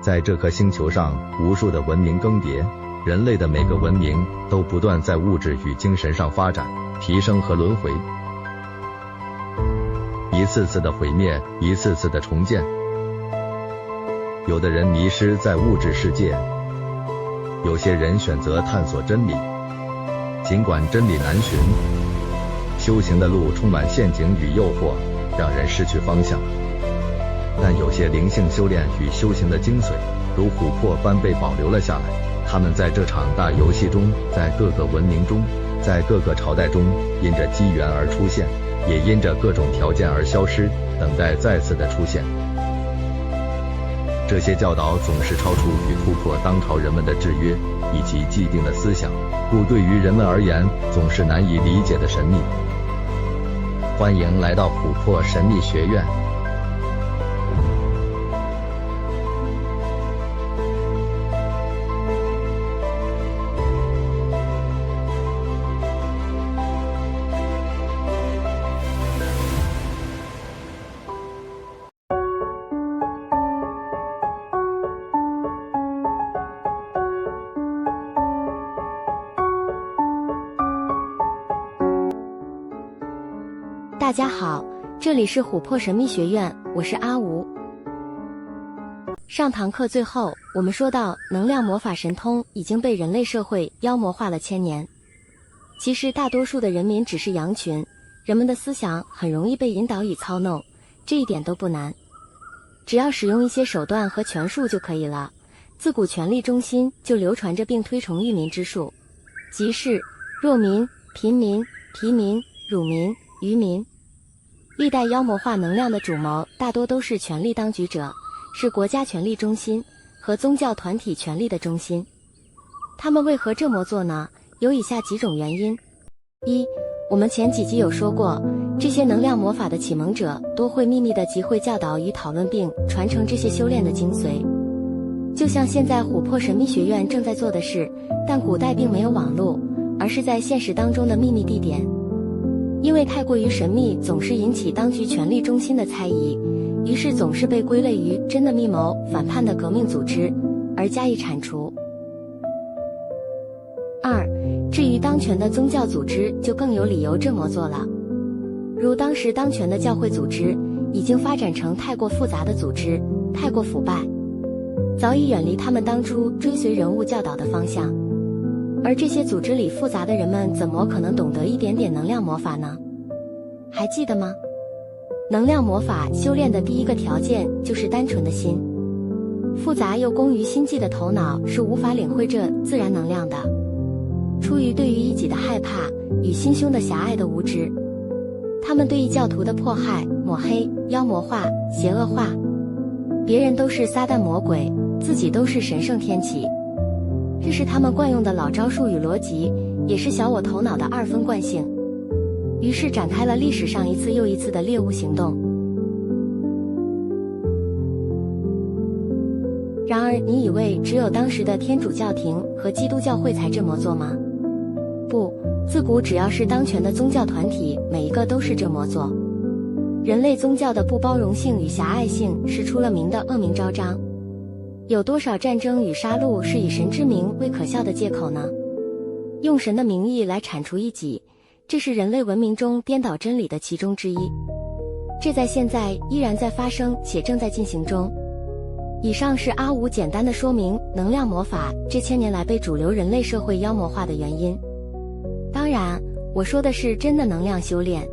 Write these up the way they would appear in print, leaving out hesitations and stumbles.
在这颗星球上，无数的文明更迭，人类的每个文明都不断在物质与精神上发展、提升和轮回，一次次的毁灭，一次次的重建。有的人迷失在物质世界，有些人选择探索真理。尽管真理难寻，修行的路充满陷阱与诱惑，让人失去方向。但有些灵性修炼与修行的精髓，如琥珀般被保留了下来。他们在这场大游戏中，在各个文明中，在各个朝代中，因着机缘而出现，也因着各种条件而消失，等待再次的出现。这些教导总是超出与突破当朝人们的制约以及既定的思想，故对于人们而言总是难以理解的神秘。欢迎来到琥珀神秘学院。大家好，这里是琥珀神秘学院，我是阿吴。上堂课最后，我们说到能量魔法神通已经被人类社会妖魔化了千年。其实大多数的人民只是羊群，人们的思想很容易被引导与操弄，这一点都不难。只要使用一些手段和权术就可以了。自古权力中心就流传着并推崇育民之术，即是弱民、贫民、疲民、辱民、愚民。历代妖魔化能量的主谋大多都是权力当局者，是国家权力中心和宗教团体权力的中心。他们为何这么做呢？有以下几种原因。一，我们前几集有说过，这些能量魔法的启蒙者多会秘密地集会教导与讨论并传承这些修炼的精髓，就像现在琥珀神秘学院正在做的事。但古代并没有网络，而是在现实当中的秘密地点。因为太过于神秘，总是引起当局权力中心的猜疑，于是总是被归类于真的密谋、反叛的革命组织，而加以铲除。二，至于当权的宗教组织，就更有理由这么做了。如当时当权的教会组织，已经发展成太过复杂的组织，太过腐败，早已远离他们当初追随人物教导的方向。而这些组织里复杂的人们怎么可能懂得一点点能量魔法呢？还记得吗？能量魔法修炼的第一个条件就是单纯的心。复杂又工于心计的头脑是无法领会这自然能量的。出于对于异己的害怕与心胸的狭隘的无知，他们对异教徒的迫害、抹黑、妖魔化、邪恶化，别人都是撒旦魔鬼，自己都是神圣天启。这是他们惯用的老招数与逻辑，也是小我头脑的二分惯性。于是展开了历史上一次又一次的猎物行动。然而，你以为只有当时的天主教廷和基督教会才这么做吗？不，自古只要是当权的宗教团体，每一个都是这么做。人类宗教的不包容性与狭隘性是出了名的恶名昭彰。有多少战争与杀戮是以神之名为可笑的借口呢？用神的名义来铲除异己，这是人类文明中颠倒真理的其中之一。这在现在依然在发生且正在进行中。以上是阿吴简单的说明能量魔法这千年来被主流人类社会妖魔化的原因。当然，我说的是真的能量修炼。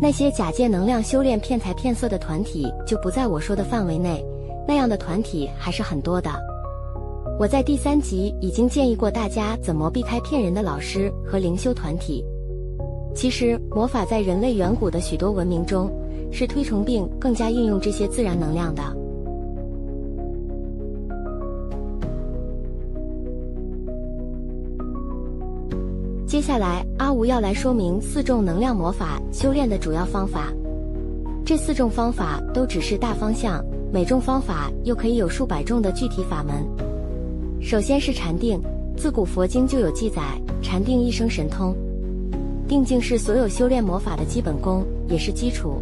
那些假借能量修炼骗财骗色的团体就不在我说的范围内，那样的团体还是很多的。我在第3集已经建议过大家怎么避开骗人的老师和灵修团体。其实魔法在人类远古的许多文明中是推崇并更加运用这些自然能量的。接下来阿吴要来说明4种能量魔法修炼的主要方法。这4种方法都只是大方向，每种方法又可以有数百种的具体法门。首先是禅定，自古佛经就有记载，禅定一生神通。定境是所有修炼魔法的基本功，也是基础。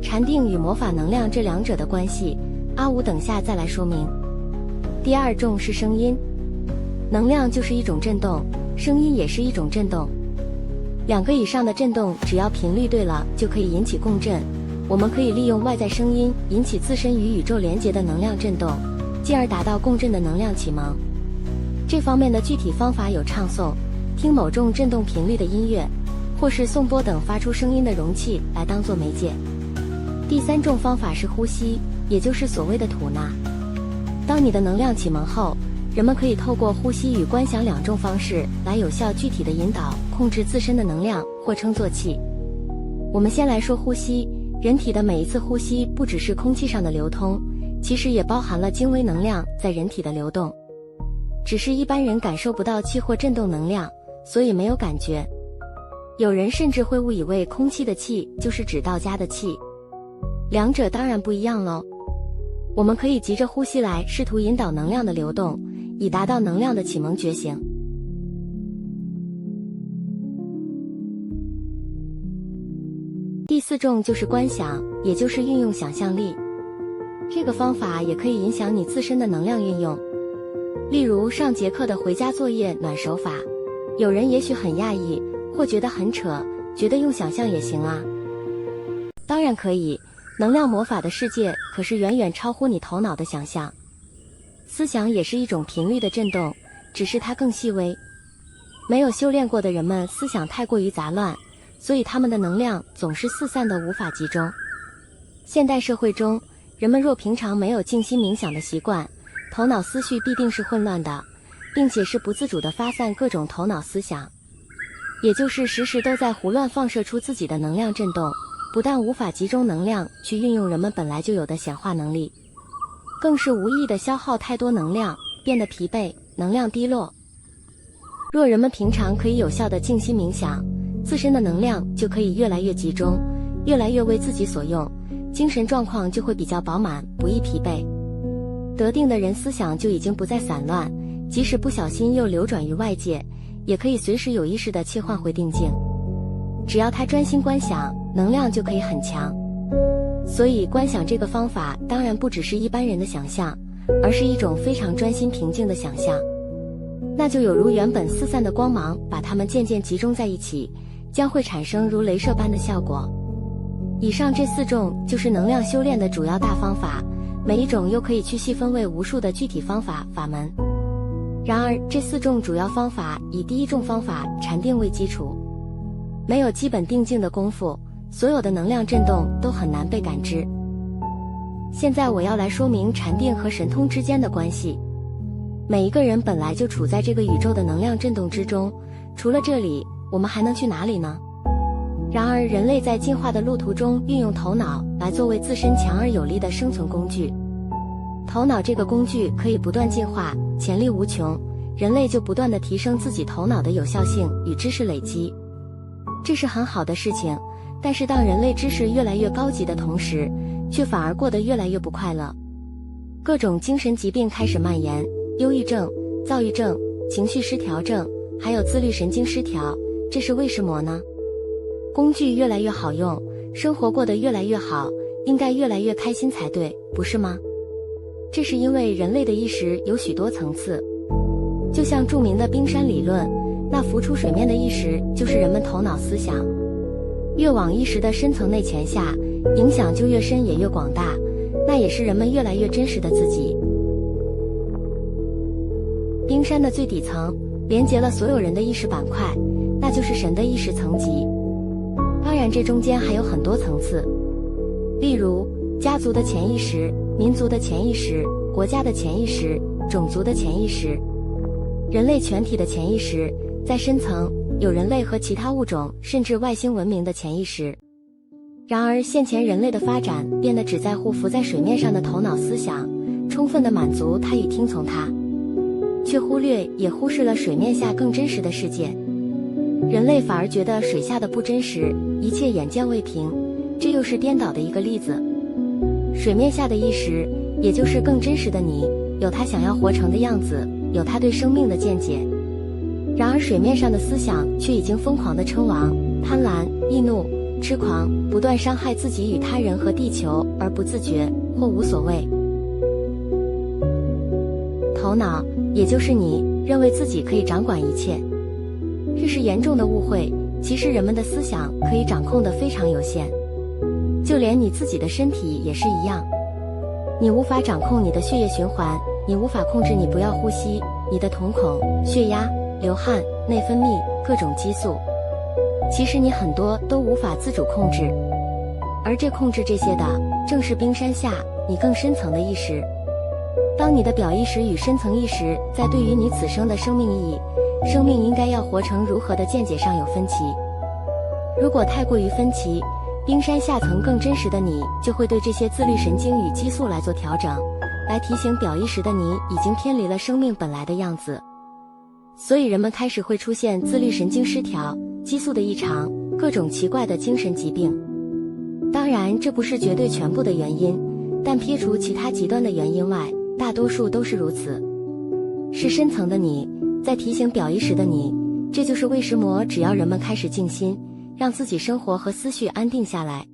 禅定与魔法能量这两者的关系，阿武等下再来说明。第二种是声音，能量就是一种振动，声音也是一种振动。两个以上的振动，只要频率对了，就可以引起共振。我们可以利用外在声音引起自身与宇宙连结的能量振动，进而达到共振的能量启蒙。这方面的具体方法有唱诵、听某种振动频率的音乐，或是颂钵等发出声音的容器来当作媒介。第三种方法是呼吸，也就是所谓的吐纳。当你的能量启蒙后，人们可以透过呼吸与观想两种方式来有效具体的引导控制自身的能量，或称作气。我们先来说呼吸。人体的每一次呼吸不只是空气上的流通，其实也包含了精微能量在人体的流动，只是一般人感受不到气或振动能量，所以没有感觉。有人甚至会误以为空气的气就是指道家的气，两者当然不一样咯。我们可以藉着呼吸来试图引导能量的流动，以达到能量的启蒙觉醒。第四种就是观想，也就是运用想象力。这个方法也可以影响你自身的能量运用。例如上节课的回家作业暖手法，有人也许很讶异，或觉得很扯，觉得用想象也行啊。当然可以，能量魔法的世界可是远远超乎你头脑的想象。思想也是一种频率的振动，只是它更细微。没有修炼过的人们思想太过于杂乱，所以他们的能量总是四散的无法集中。现代社会中，人们若平常没有静心冥想的习惯，头脑思绪必定是混乱的，并且是不自主地发散各种头脑思想，也就是时时都在胡乱放射出自己的能量振动，不但无法集中能量去运用人们本来就有的显化能力，更是无意地消耗太多能量，变得疲惫，能量低落。若人们平常可以有效地静心冥想，自身的能量就可以越来越集中，越来越为自己所用，精神状况就会比较饱满，不易疲惫。得定的人思想就已经不再散乱，即使不小心又流转于外界，也可以随时有意识地切换回定静。只要他专心观想，能量就可以很强。所以观想这个方法当然不只是一般人的想象，而是一种非常专心平静的想象。那就有如原本四散的光芒，把它们渐渐集中在一起，将会产生如雷射般的效果。以上这四种就是能量修炼的主要大方法，每一种又可以去细分为无数的具体方法法门。然而这四种主要方法以第一种方法禅定为基础，没有基本定静的功夫，所有的能量振动都很难被感知。现在我要来说明禅定和神通之间的关系。每一个人本来就处在这个宇宙的能量振动之中，除了这里，我们还能去哪里呢？然而人类在进化的路途中运用头脑来作为自身强而有力的生存工具。头脑这个工具可以不断进化，潜力无穷，人类就不断地提升自己头脑的有效性与知识累积。这是很好的事情，但是当人类知识越来越高级的同时，却反而过得越来越不快乐。各种精神疾病开始蔓延，忧郁症、躁郁症、情绪失调症，还有自律神经失调，这是为什么呢？工具越来越好用，生活过得越来越好，应该越来越开心才对，不是吗？这是因为人类的意识有许多层次，就像著名的冰山理论，那浮出水面的意识就是人们头脑思想，越往意识的深层内潜下，影响就越深也越广大，那也是人们越来越真实的自己。冰山的最底层连接了所有人的意识板块，那就是神的意识层级。当然这中间还有很多层次，例如家族的潜意识、民族的潜意识、国家的潜意识、种族的潜意识，人类全体的潜意识，在深层有人类和其他物种甚至外星文明的潜意识。然而现前人类的发展变得只在乎浮在水面上的头脑思想，充分地满足它与听从它，却忽略也忽视了水面下更真实的世界。人类反而觉得水下的不真实，一切眼见为凭，这又是颠倒的一个例子。水面下的意识，也就是更真实的你，有他想要活成的样子，有他对生命的见解。然而水面上的思想却已经疯狂地称王、贪婪、易怒、痴狂，不断伤害自己与他人和地球而不自觉或无所谓。头脑，也就是你，认为自己可以掌管一切。这是严重的误会，其实人们的思想可以掌控得非常有限，就连你自己的身体也是一样。你无法掌控你的血液循环，你无法控制你不要呼吸，你的瞳孔、血压、流汗、内分泌、各种激素，其实你很多都无法自主控制。而这控制这些的，正是冰山下你更深层的意识。当你的表意识与深层意识在对于你此生的生命意义、生命应该要活成如何的见解上有分歧，如果太过于分歧，冰山下层更真实的你就会对这些自律神经与激素来做调整，来提醒表意识的你已经偏离了生命本来的样子。所以人们开始会出现自律神经失调、激素的异常、各种奇怪的精神疾病。当然，这不是绝对全部的原因，但撇除其他极端的原因外，大多数都是如此。是深层的你在提醒表意识的你，这就是为什么只要人们开始静心，让自己生活和思绪安定下来，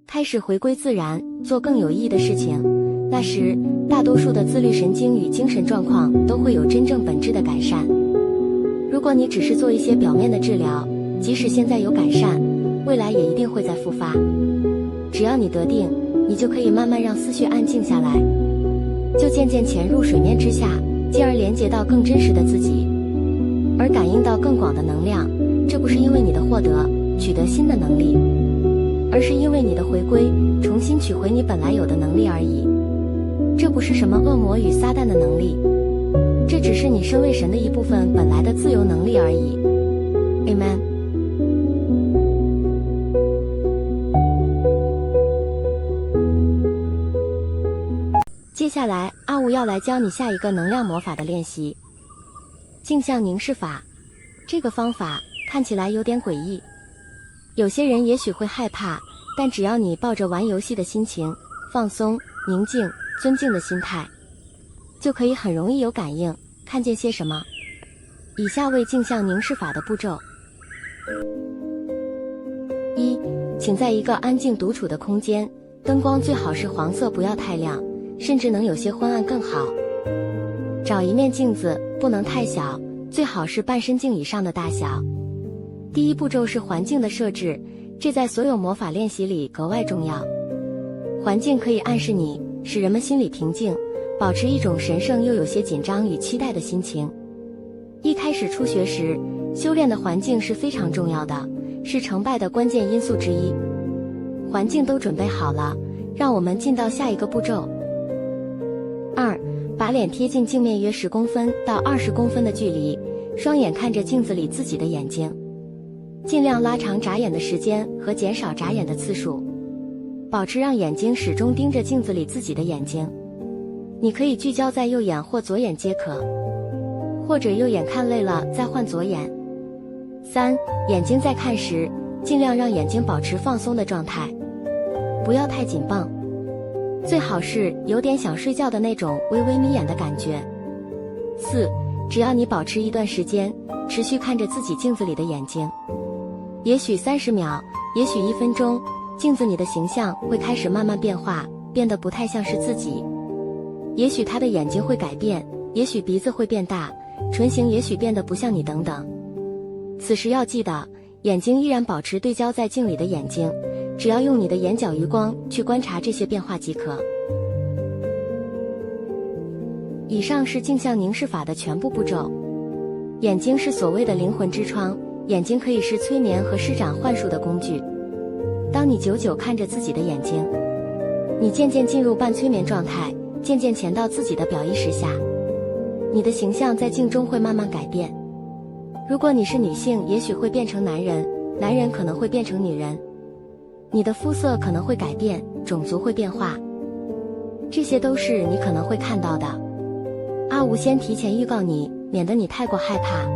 开始回归自然，做更有意义的事情，那时大多数的自律神经与精神状况都会有真正本质的改善。如果你只是做一些表面的治疗，即使现在有改善，未来也一定会再复发。只要你得定，你就可以慢慢让思绪安静下来，就渐渐潜入水面之下，进而连接到更真实的自己，而感应到更广的能量。这不是因为你的获得、取得新的能力，而是因为你的回归，重新取回你本来有的能力而已。这不是什么恶魔与撒旦的能力，这只是你身为神的一部分本来的自由能力而已。 Amen。 接下来阿吴要来教你下一个能量魔法的练习，镜像凝视法。这个方法看起来有点诡异，有些人也许会害怕，但只要你抱着玩游戏的心情，放松、宁静、尊敬的心态，就可以很容易有感应，看见些什么。以下为镜像凝视法的步骤：一，请在一个安静独处的空间，灯光最好是黄色，不要太亮，甚至能有些昏暗更好。找一面镜子，不能太小，最好是半身镜以上的大小。第一步骤是环境的设置，这在所有魔法练习里格外重要。环境可以暗示你，使人们心里平静，保持一种神圣又有些紧张与期待的心情。一开始初学时，修炼的环境是非常重要的，是成败的关键因素之一。环境都准备好了，让我们进到下一个步骤。二，把脸贴近镜面约10公分到20公分的距离，双眼看着镜子里自己的眼睛，尽量拉长眨眼的时间和减少眨眼的次数，保持让眼睛始终盯着镜子里自己的眼睛。你可以聚焦在右眼或左眼皆可，或者右眼看累了再换左眼。三，眼睛在看时，尽量让眼睛保持放松的状态，不要太紧绷，最好是有点想睡觉的那种微微眯眼的感觉。四，只要你保持一段时间，持续看着自己镜子里的眼睛，也许30秒，也许1分钟，镜子里的形象会开始慢慢变化，变得不太像是自己。也许他的眼睛会改变，也许鼻子会变大，唇形也许变得不像你等等。此时要记得，眼睛依然保持对焦在镜里的眼睛，只要用你的眼角余光去观察这些变化即可。以上是镜像凝视法的全部步骤。眼睛是所谓的灵魂之窗，眼睛可以是催眠和施展幻术的工具。当你久久看着自己的眼睛，你渐渐进入半催眠状态，渐渐潜到自己的表意识下，你的形象在镜中会慢慢改变。如果你是女性，也许会变成男人，男人可能会变成女人，你的肤色可能会改变，种族会变化，这些都是你可能会看到的。阿吴先提前预告你，免得你太过害怕。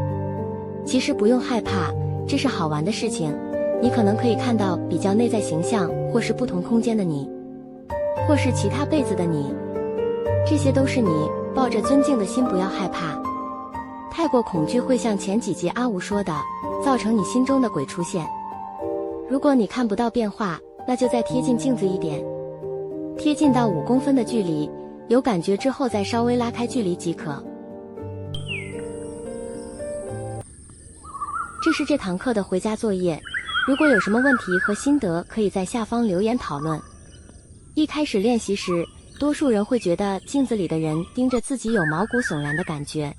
其实不用害怕，这是好玩的事情。你可能可以看到比较内在形象，或是不同空间的你，或是其他辈子的你，这些都是你，抱着尊敬的心，不要害怕。太过恐惧会像前几集阿吴说的，造成你心中的鬼出现。如果你看不到变化，那就再贴近镜子一点，贴近到5公分的距离，有感觉之后再稍微拉开距离即可。这是这堂课的回家作业，如果有什么问题和心得，可以在下方留言讨论。一开始练习时，多数人会觉得镜子里的人盯着自己有毛骨悚然的感觉。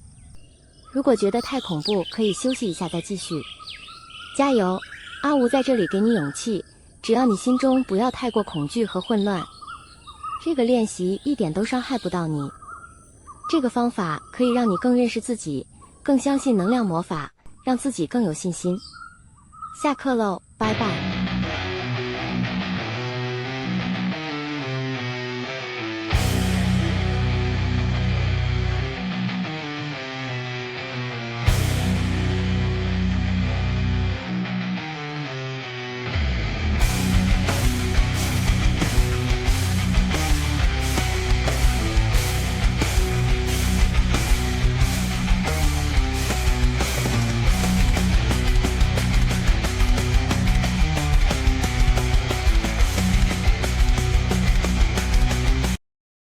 如果觉得太恐怖，可以休息一下再继续。加油，阿吴在这里给你勇气，只要你心中不要太过恐惧和混乱。这个练习一点都伤害不到你。这个方法可以让你更认识自己，更相信能量魔法，让自己更有信心。下课喽，拜拜。